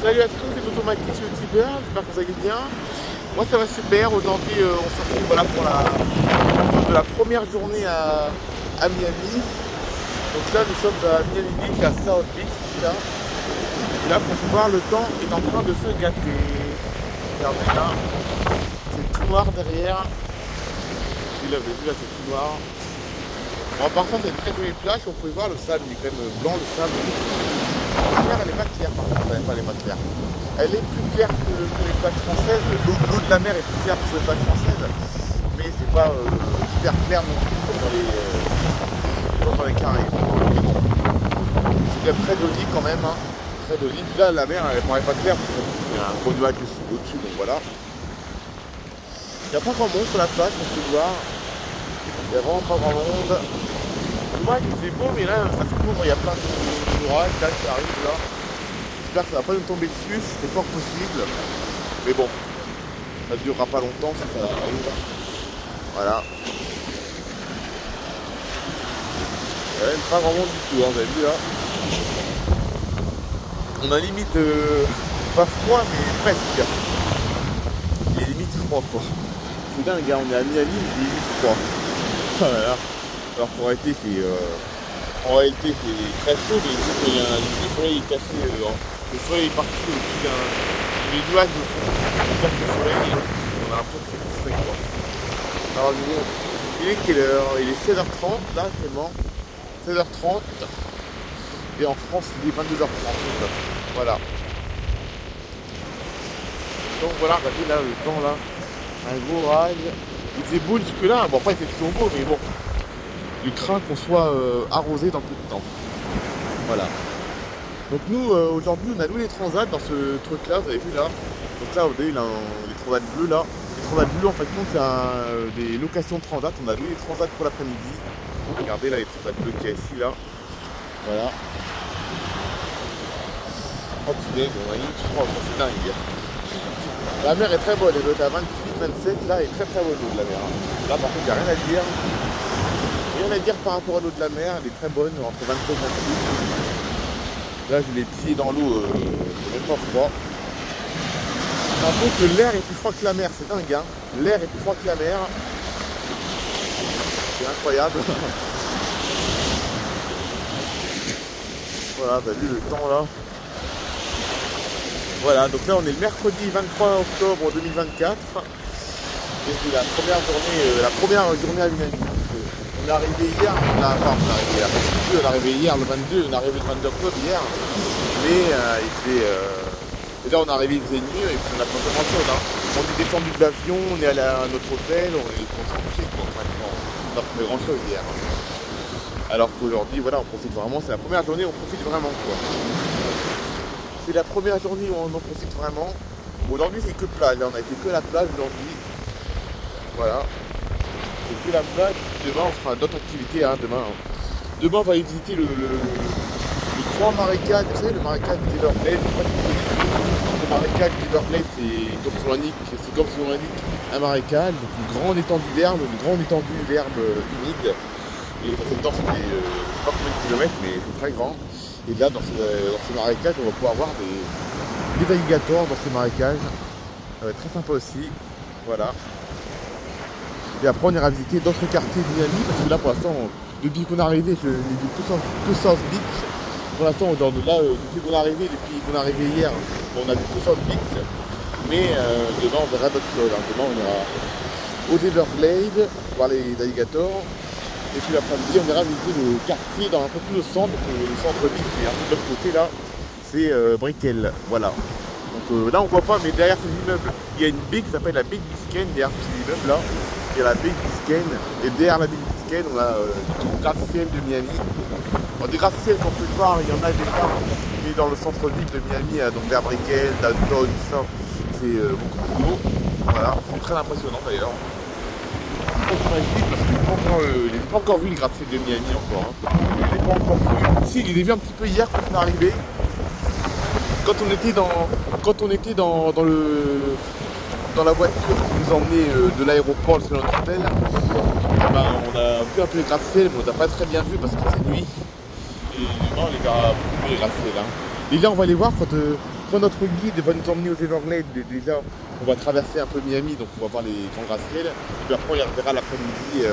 Salut à tous, c'est Tonton Maquis sur youtubeur, j'espère que vous allez bien. Moi ça va super, aujourd'hui on se retrouve voilà, pour la première journée à Miami. Donc là nous sommes à Miami Beach, à South Beach, là. Et là pour voir le temps est en train de se gâter. Regardez là, c'est tout noir derrière. Vous l'avez vu là, c'est tout noir. Bon, par contre c'est une très jolie plage, on peut voir le sable, il est quand même blanc le sable. La mer elle n'est pas claire par contre, elle n'est pas claire. Elle est plus claire que les plages françaises. L'eau de la mer est plus claire que sur les plages françaises, mais c'est pas hyper clair non plus comme dans les Caraïbes. C'est quand même très joli quand même, hein. Très joli. Là la mer elle paraît pas claire parce qu'il y a un gros nuage au-dessus, donc voilà. Il n'y a pas grand monde sur la plage, on peut le voir. Il n'y a vraiment pas grand monde. Moi c'est beau, mais là ça se couvre, il y a plein d'orages là qui arrivent là. J'espère que ça va pas nous tomber dessus, c'est fort possible. Mais bon, ça ne durera pas longtemps si ça arrive. Voilà. Il n'y a pas vraiment du tout, hein, vous avez vu là. On a limite pas froid mais presque. Il est limite froid quoi. C'est dingue, hein, on est à Miami, il est limite froid. Voilà. Alors qu'en réalité c'est très chaud, mais il y a le soleil est cassé, le soleil est parti au-dessus des nuages de fond, on casse le soleil, on a l'impression que c'est tout frais quoi. Alors il est quelle heure? Il est 16h30 là actuellement, 16h30, et en France il est 22h30, voilà. Donc voilà, regardez là le temps là, un gros orage, il faisait beau jusque là, bon après il fait toujours beau, mais bon. Il craint qu'on soit arrosé dans peu de temps. Voilà. Donc nous, aujourd'hui, on a loué les transats dans ce truc-là, vous avez vu là. Donc là, vous voyez, là, les transats bleus là. Les transats bleus, en fait, nous, c'est des locations de transat. On a loué les transats pour l'après-midi. Regardez là, les transats bleus qu'il y a ici, là. Voilà. Oh putain, on a une froid, c'est dingue. La mer est très bonne, elle doit être à 28, 27, là, elle est très très bonne l'eau de la mer. Là, par contre, il n'y a rien à dire. Rien à dire par rapport à l'eau de la mer, elle est très bonne, entre 27 et 28. Là, j'ai les pieds dans l'eau, c'est même pas froid. Par contre, l'air est plus froid que la mer, c'est dingue, hein. L'air est plus froid que la mer. C'est incroyable. Voilà, t'as vu le temps là. Voilà, donc là, on est le mercredi 23 octobre 2024. Et c'est la première journée à Miami. On est arrivé hier, on est arrivé hier le 22, on est arrivé le 22 octobre hier, mais et là on est arrivé, il faisait nuit et puis on a pas grand chose. Hein. On est descendu de l'avion, on est allé à notre hôtel, on s'est couché quoi, on n'a pas fait grand chose hier. Alors qu'aujourd'hui, voilà, on profite vraiment, c'est la première journée où on profite vraiment quoi. C'est la première journée où on en profite vraiment. Bon, aujourd'hui c'est que plage, on a été que à la plage aujourd'hui. Voilà. C'est que la plage, demain on fera d'autres activités, hein, demain on va aller visiter le grand marécage, vous savez le marécage d'Everglades, le marécage d'Everglades c'est comme son nom l'indique, un marécage, donc une grande étendue d'herbe humide, et ça fait le temps c'est pas combien de kilomètres mais c'est très grand, et là dans ce marécage on va pouvoir voir des alligators dans ce marécage, ça va être très sympa aussi, voilà. Et après on ira visiter d'autres quartiers de Miami parce que là pour l'instant, depuis qu'on est arrivé, je n'ai vu que South Beach. Pour l'instant, depuis qu'on est arrivé, hier, on a vu que South Beach. Mais demain on verra d'autres choses. Demain on ira au Everglades, voir les alligators. Et puis l'après-midi on ira visiter le quartier dans un peu plus au centre, le centre-ville qui est un peu de l'autre côté là, c'est Brickell. Voilà. Donc là on voit pas, mais derrière ces immeubles, il y a une baie qui s'appelle la baie de Biscayne, derrière ces immeubles là. Il y a la baie de Biscayne, et derrière la baie de Biscayne, on a le gratte-ciel de Miami. Bon, des gratte-ciels qu'on peut voir, il y en a déjà, mais dans le centre-ville de Miami, donc vers Brickell, Downtown, ça, c'est beaucoup plus haut. Voilà, c'est très impressionnant d'ailleurs. Parce que je n'ai pas encore vu le gratte-ciel de Miami encore. Hein. Je l'ai pas encore vu. Si, il est vu un petit peu hier quand on est arrivé. Quand on était dans la voiture qui nous emmenait de l'aéroport jusqu'à notre hôtel, on a vu un peu les gratte-ciel, mais on n'a pas très bien vu parce que c'est nuit. Et non, les gars, les gratte-ciel. Hein. Et là, on va aller voir quand notre guide va nous emmener aux Everglades, déjà, on va traverser un peu Miami, donc on va voir les grands gratte-ciels. Et puis après, on les reverra l'après-midi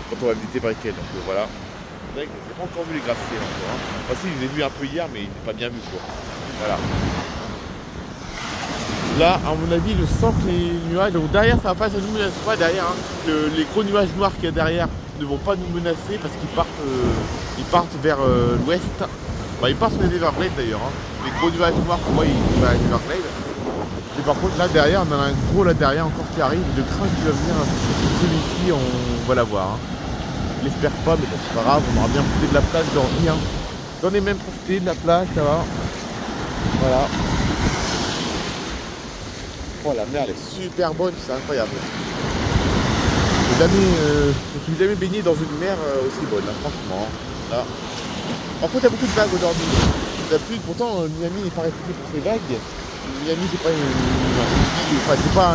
quand on va visiter Brickell. Donc voilà. Je n'ai pas encore vu les gratte-ciels encore. Hein. Enfin, si, je les ai vus un peu hier, mais il n'est pas bien vu quoi. Voilà. Là, à mon avis, je sens que les nuages, donc derrière, ça va pas, ça nous menace pas derrière. Hein. Les gros nuages noirs qu'il y a derrière ne vont pas nous menacer parce qu'ils partent vers l'ouest. Bah, ils partent sur les Everglades d'ailleurs. Hein. Les gros nuages noirs, pour moi, ils vont à l'Everglade. Et par contre, là derrière, on en a un gros là derrière encore qui arrive. De crainte qu'il va venir celui-ci, on va l'avoir. Hein. Je l'espère pas, mais bon, c'est pas grave, on aura bien profité de la plage aujourd'hui. Hein. J'en ai même profité de la plage, ça va. Voilà. Oh, la mer elle est super bonne, c'est incroyable. Je ne suis jamais baigné dans une mer aussi bonne, là, franchement. Là. Par contre, il y a beaucoup de vagues aujourd'hui. D'habitude, pourtant, Miami n'est pas réputé pour ses vagues. Miami, c'est pas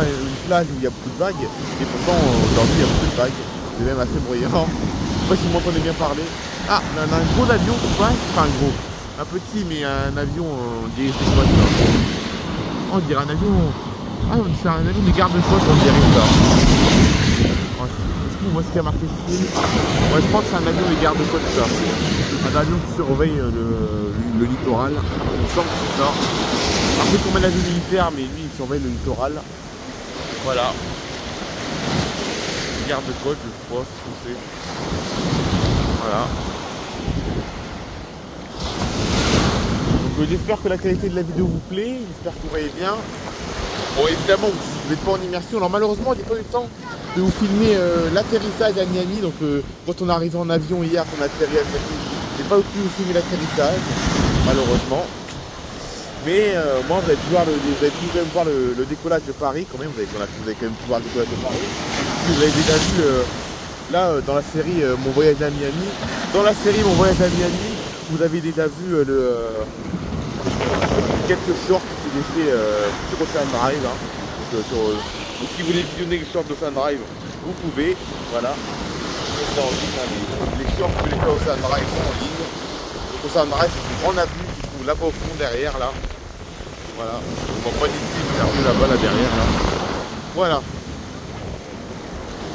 une plage où il y a beaucoup de vagues. Et pourtant, aujourd'hui, il y a beaucoup de vagues. C'est même assez bruyant. Je sais pas si vous m'entendez bien parler. Ah, on a un gros avion qui passe. Enfin, un gros. Un petit, mais un avion, on dirait un avion. Ah, c'est un avion des gardes-côtes, on dirait ça. Moi, ce qui a marqué ici, ouais, je pense que c'est un avion des gardes-côtes, ça. Un avion qui surveille le littoral. Il me semble que c'est ça. Après, comme un avion militaire, mais lui, il surveille le littoral. Voilà. Garde-côte, je crois, ce que c'est. Voilà. Donc, j'espère que la qualité de la vidéo vous plaît. J'espère que vous voyez bien. Bon, évidemment, vous n'êtes pas en immersion. Alors, malheureusement, j'ai pas eu le temps de vous filmer l'atterrissage à Miami. Donc quand on est arrivé en avion hier, qu'on a atterri à Miami, j'ai pas pu vous filmer l'atterrissage, malheureusement. Mais moi, vous avez pu quand même voir le décollage de Paris quand même. Vous avez quand même pu voir le décollage de Paris. Puis vous avez déjà vu là dans la série Mon voyage à Miami. Dans la série Mon voyage à Miami, vous avez déjà vu quelques shorts que j'ai fait sur Ocean Drive. Hein, donc si vous voulez visionner les shorts d'Ocean Drive, vous pouvez, voilà. Les shorts que j'ai fait Ocean Drive sont en ligne. Donc Ocean Drive, c'est une grande avenue qui se trouve là-bas au fond derrière, là. Voilà. On voit pas d'ici, mais la rue là-bas, là derrière, là. Voilà.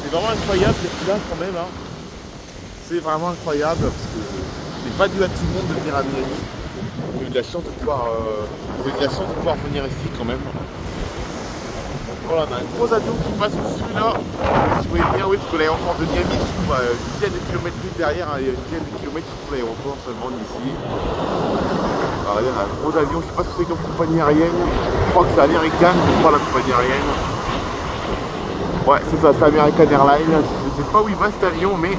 C'est vraiment incroyable cette village quand même. Hein. C'est vraiment incroyable parce que c'est pas dû à tout le monde de venir à Miami. J'ai eu de la chance de pouvoir venir ici quand même. Voilà, on a un gros avion qui passe au-dessus là. Si vous voyez bien, oui, parce que l'aéroport de Miami se trouve à une dizaine de kilomètres plus derrière. Hein, il y a une dizaine de kilomètres sur l'aéroport seulement d'ici. Alors, il y a un gros avion, je ne sais pas ce que c'est comme compagnie aérienne. Je crois que c'est American, je crois, la compagnie aérienne. Ouais, c'est ça, c'est American Airlines. Je ne sais pas où il va cet avion, mais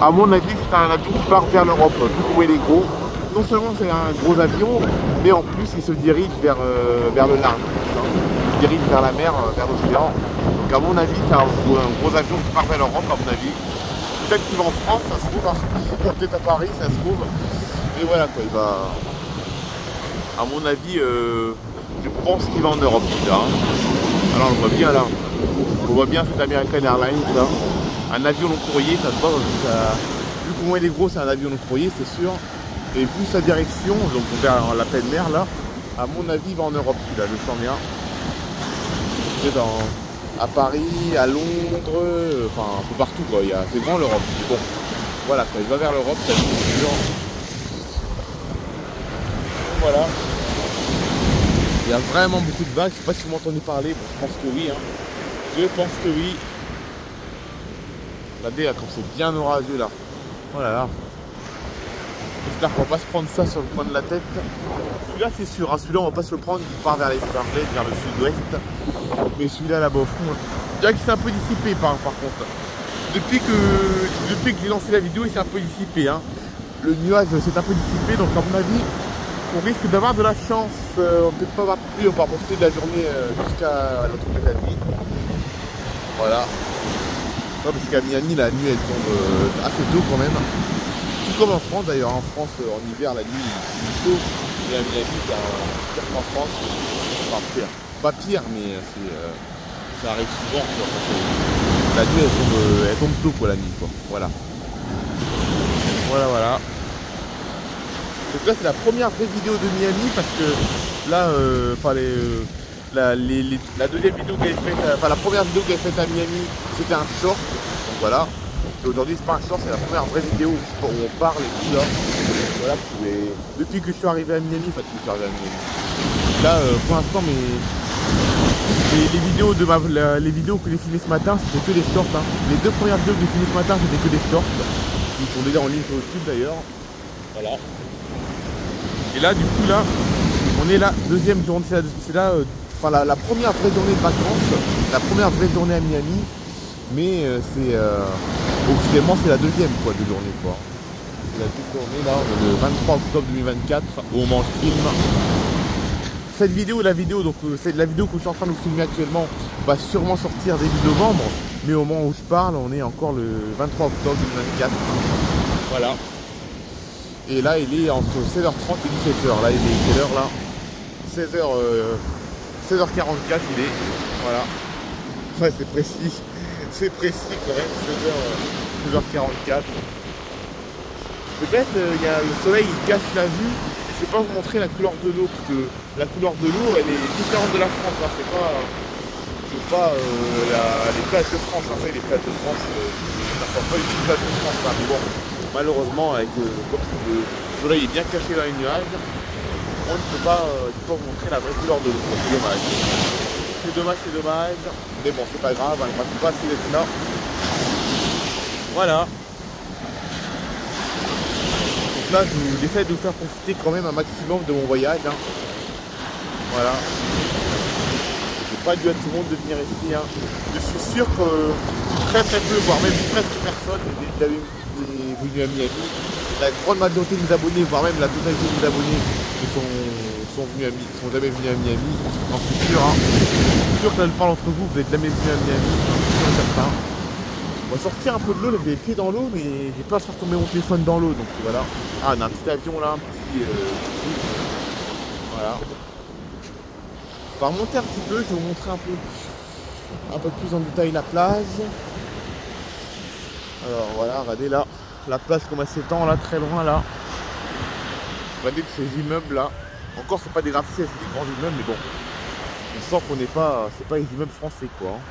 à mon avis, c'est un avion qui part vers l'Europe. Vu que vous voyez les gros. Non seulement c'est un gros avion, mais en plus il se dirige vers le large. Il se dirige vers la mer, vers l'océan. Donc à mon avis, c'est un gros avion qui part vers l'Europe, à mon avis. Peut-être qu'il va en France, ça se trouve, hein. Peut-être à Paris, ça se trouve. Mais voilà quoi, il va. À mon avis, je pense qu'il va en Europe déjà. Hein. Alors on le voit bien là. On voit bien cet American Airlines là. Un avion long courrier, ça se voit. Vu qu'on voit les gros, c'est un avion long courrier, c'est sûr. Et vu sa direction, donc vers la pleine mer là, à mon avis il va en Europe là, je le sens bien. C'est à Paris, à Londres, enfin un peu partout quoi, c'est grand l'Europe. Bon, voilà quoi, il va vers l'Europe, ça c'est sûr. Voilà. Il y a vraiment beaucoup de vagues, je sais pas si vous m'entendez parler, bon, je pense que oui. Hein. Je pense que oui. Regardez là, comme c'est bien orageux là. Oh là là. J'espère qu'on va pas se prendre ça sur le coin de la tête. Celui-là c'est sûr, hein. Celui-là on va pas se le prendre, il part vers les Everglades, vers le sud-ouest. Mais celui-là là-bas au fond, je dirais qu'il s'est un peu dissipé par contre. Depuis que j'ai lancé la vidéo, il s'est un peu dissipé. Hein. Le nuage s'est un peu dissipé, donc à mon avis, on risque d'avoir de la chance. On peut pas avoir plus, on va profiter de la journée jusqu'à notre de la nuit. Voilà. Non, parce qu'à Miami, la nuit elle tombe assez tôt quand même. Tout comme en France d'ailleurs. En France, en hiver, la nuit il est tôt. Et à Miami, c'est pire qu'en France. Enfin, pire. Pas pire, mais ça arrive souvent. Quoi. La nuit elle tombe tôt quoi, la nuit. Quoi. Voilà. Voilà. Donc là c'est la première vraie vidéo de Miami parce que là, la deuxième vidéo que j'avais faite, la première vidéo que j'avais faite à Miami, c'était un short. Donc voilà. Et aujourd'hui c'est pas un short, c'est la première vraie vidéo où on parle et tout là. Voilà, depuis que je suis arrivé à Miami, enfin depuis que je suis arrivé à Miami. Là pour l'instant les vidéos les vidéos que j'ai filmées ce matin, c'était que des shorts. Hein. Les deux premières vidéos que j'ai filmées ce matin, c'était que des shorts. Ils sont déjà en ligne sur YouTube d'ailleurs. Voilà. Et là du coup là, on est la deuxième journée, c'est là, la première vraie journée de vacances, la première vraie journée à Miami, mais officiellement c'est la deuxième quoi de journée quoi. C'est la deuxième journée là, on est le 23 octobre 2024 au moment où je filme. Cette vidéo, donc c'est la vidéo que je suis en train de vous filmer actuellement, va sûrement sortir début novembre, mais au moment où je parle, on est encore le 23 octobre 2024. Voilà. Et là, il est entre 16h30 et 17h. Là, il est quelle heure là 16h44 il est. Voilà. Ouais, c'est précis. C'est précis quand même. 16h44. Peut-être le soleil il cache la vue. Je ne vais pas vous montrer la couleur de l'eau parce que la couleur de l'eau elle est différente de la France. Hein. C'est pas les plages de France. En fait, les plages de France, ça ne pas une plage de France. Hein. Mais bon, malheureusement, comme le soleil est bien caché dans les nuages, on ne peut pas vous montrer la vraie couleur de l'eau. C'est dommage. C'est dommage. Mais bon, c'est pas grave. Hein. Il ne m'a pas assez d'être là. Voilà. Là, j'essaie de vous faire profiter quand même un maximum de mon voyage. Hein. Voilà. J'ai pas dû à tout le monde de venir ici. Hein. Je suis sûr que très peu, voire même presque personne n'est déjà venu à Miami. La grande majorité de mes abonnés, voire même la totalité de mes abonnés, sont jamais venus à Miami. J'en suis sûr. Hein. Je suis sûr que la plupart d'entre vous, vous n'êtes jamais venus à Miami. J'en suis sûr et certain. On va sortir un peu de l'eau, j'ai les pieds dans l'eau, mais j'ai peur de faire tomber mon téléphone dans l'eau, donc voilà. Ah, on a un petit avion là, un petit... voilà. On va remonter un petit peu, je vais vous montrer un peu plus en détail la plage. Alors voilà, regardez là, la plage comme elle s'étend là, très loin là. Regardez ces immeubles là. Encore c'est pas des gratte-ciels, c'est des grands immeubles, mais bon. On sent qu'on n'est pas... c'est pas les immeubles français quoi. Hein.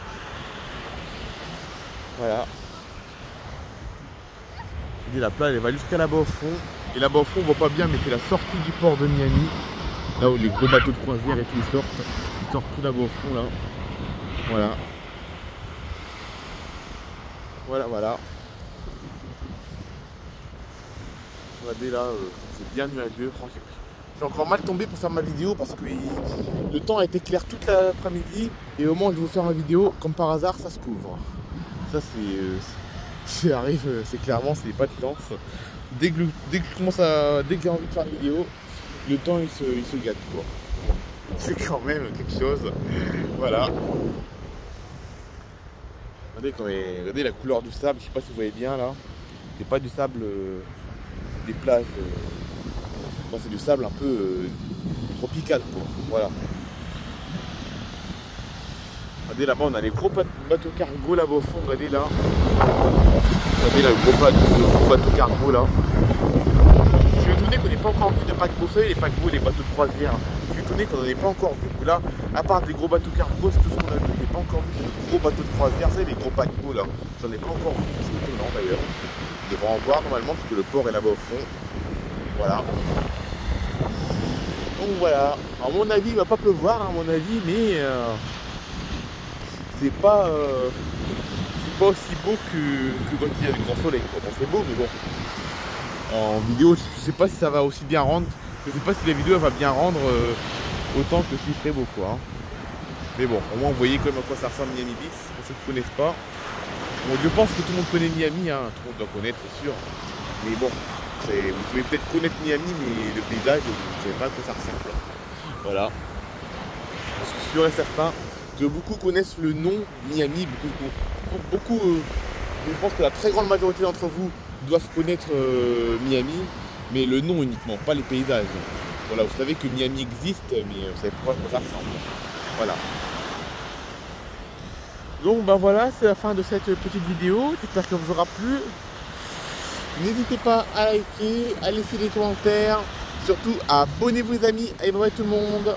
Voilà. Et la plage elle va jusqu'à là-bas au fond. Et là-bas au fond on voit pas bien mais c'est la sortie du port de Miami. Là où les gros bateaux de croisière et tout ils sortent. Ils sortent tout là-bas au fond là. Voilà. Voilà. Regardez là, c'est bien nuageux, franchement. Je suis encore mal tombé pour faire ma vidéo parce que le temps a été clair toute l'après-midi. Et au moment où je vais vous faire ma vidéo, comme par hasard, ça se couvre. Ça c'est arrive, c'est clairement c'est pas de chance. Dès que j'ai envie de faire une vidéo, le temps il se gâte quoi. C'est quand même quelque chose. Voilà. Regardez la couleur du sable, je sais pas si vous voyez bien là. C'est pas du sable des plages. Bon, c'est du sable un peu tropical quoi. Voilà. Regardez là-bas, on a les gros bateaux cargo là-bas au fond, regardez là. Regardez là, le gros bateau cargo là. Je suis étonné qu'on n'ait pas encore vu de paquebots, vous savez, les paquebots, les bateaux de croisière. Je suis étonné qu'on n'en ait pas encore vu. Là, à part des gros bateaux cargo, c'est tout ce qu'on a vu. Je n'ai pas encore vu de gros bateaux de croisière, vous savez, les gros paquebots là. J'en ai pas encore vu, c'est étonnant d'ailleurs. On devrait en voir normalement, parce que le port est là-bas au fond. Voilà. Donc voilà. À mon avis, il ne va pas pleuvoir, à mon avis, mais... c'est pas aussi beau que quand il y a du grand soleil. Bon, c'est beau, mais bon. En vidéo, je sais pas si ça va aussi bien rendre. Je sais pas si la vidéo elle va bien rendre autant que s'il ferait beau quoi. Hein. Mais bon, au moins vous voyez quand même à quoi ça ressemble Miami Beach, pour ceux qui ne connaissent pas. Bon, je pense que tout le monde connaît Miami, hein. Tout le monde doit connaître, c'est sûr. Mais bon, vous pouvez peut-être connaître Miami, mais le paysage, vous ne savez pas à quoi ça ressemble. Voilà. Je suis sûr et certain que beaucoup connaissent le nom Miami, beaucoup je pense que la très grande majorité d'entre vous doivent connaître Miami, mais le nom uniquement, pas les paysages. Voilà, vous savez que Miami existe, mais vous savez pas à quoi ça ressemble. Voilà. Donc ben voilà, c'est la fin de cette petite vidéo, j'espère qu'elle vous aura plu. N'hésitez pas à liker, à laisser des commentaires surtout, abonnez-vous les amis, et bye bye tout le monde.